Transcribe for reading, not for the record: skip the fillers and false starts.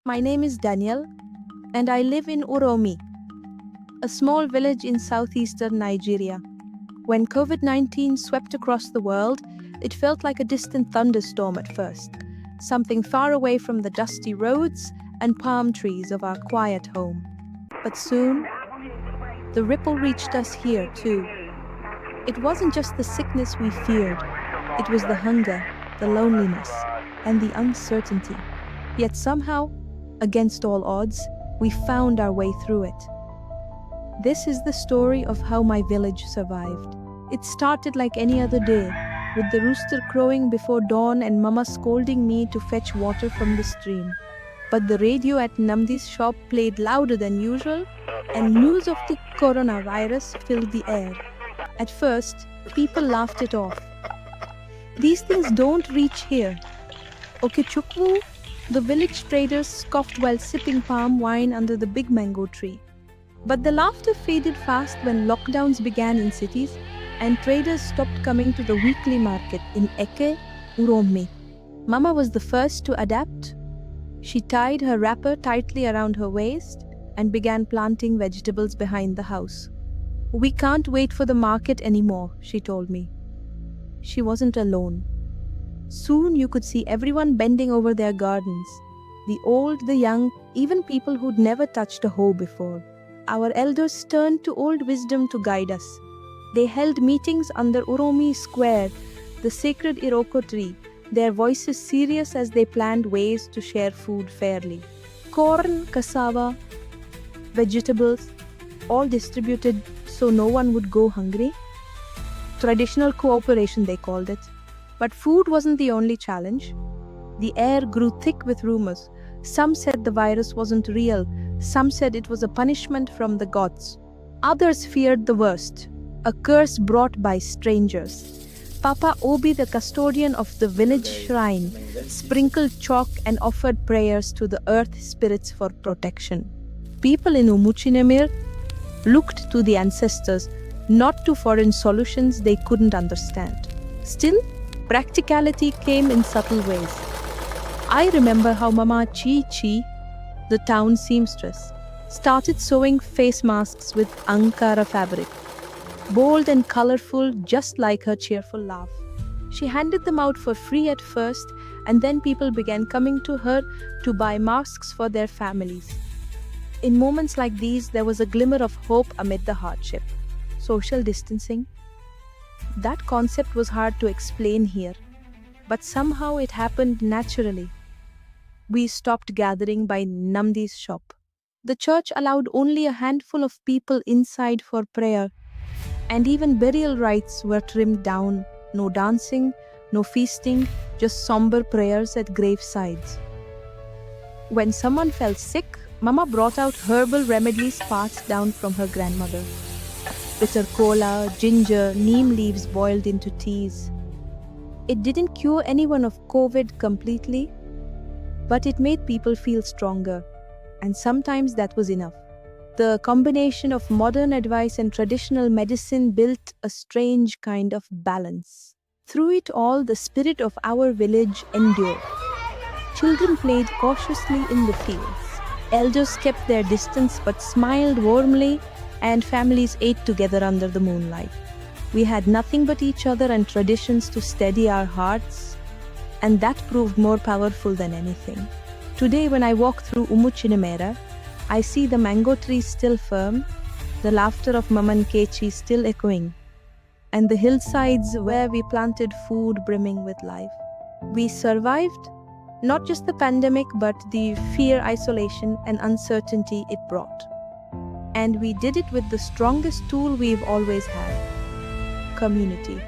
My name is Daniel, and I live in Uromi, a small village in southeastern Nigeria. When COVID 19 swept across the world, it felt like a distant thunderstorm at first, something far away from the dusty roads and palm trees of our quiet home. But soon, the ripple reached us here too. It wasn't just the sickness we feared, it was the hunger, the loneliness, and the uncertainty. Yet somehow, against all odds, we found our way through it. This is the story of how my village survived. It started like any other day, with the rooster crowing before dawn and Mama scolding me to fetch water from the stream. But the radio at Namdi's shop played louder than usual, and news of the coronavirus filled the air. At first, people laughed it off. These things don't reach here. Okechukwu, the village traders scoffed while sipping palm wine under the big mango tree. But the laughter faded fast when lockdowns began in cities and traders stopped coming to the weekly market in Eke, Uromi. Mama was the first to adapt. She tied her wrapper tightly around her waist and began planting vegetables behind the house. "We can't wait for the market anymore," she told me. She wasn't alone. Soon you could see everyone bending over their gardens. The old, the young, even people who'd never touched a hoe before. Our elders turned to old wisdom to guide us. They held meetings under Uromi Square, the sacred Iroko tree, their voices serious as they planned ways to share food fairly. Corn, cassava, vegetables, all distributed so no one would go hungry. Traditional cooperation, they called it. But food wasn't the only challenge. The air grew thick with rumors. Some said the virus wasn't real. Some said it was a punishment from the gods. Others feared the worst, a curse brought by strangers. Papa Obi, the custodian of the village shrine, sprinkled chalk and offered prayers to the earth spirits for protection. People in Umuchinemir looked to the ancestors, not to foreign solutions they couldn't understand. Still, practicality came in subtle ways. I remember how Mama Chi Chi, the town seamstress, started sewing face masks with Ankara fabric, bold and colorful, just like her cheerful laugh. She handed them out for free at first, and then people began coming to her to buy masks for their families. In moments like these, there was a glimmer of hope amid the hardship. Social distancing. That concept was hard to explain here, but somehow it happened naturally. We stopped gathering by Namdi's shop. The church allowed only a handful of people inside for prayer, and even burial rites were trimmed down. No dancing, no feasting, just somber prayers at gravesides. When someone fell sick, Mama brought out herbal remedies passed down from her grandmother. Bitter cola, ginger, neem leaves boiled into teas. It didn't cure anyone of COVID completely, but it made people feel stronger, and sometimes that was enough. The combination of modern advice and traditional medicine built a strange kind of balance. Through it all, the spirit of our village endured. Children played cautiously in the fields. Elders kept their distance but smiled warmly, and families ate together under the moonlight. We had nothing but each other and traditions to steady our hearts, and that proved more powerful than anything. Today, when I walk through Umuchinemera, I see the mango trees still firm, the laughter of Maman Kechi still echoing, and the hillsides where we planted food brimming with life. We survived, not just the pandemic, but the fear, isolation, and uncertainty it brought. And we did it with the strongest tool we've always had: community.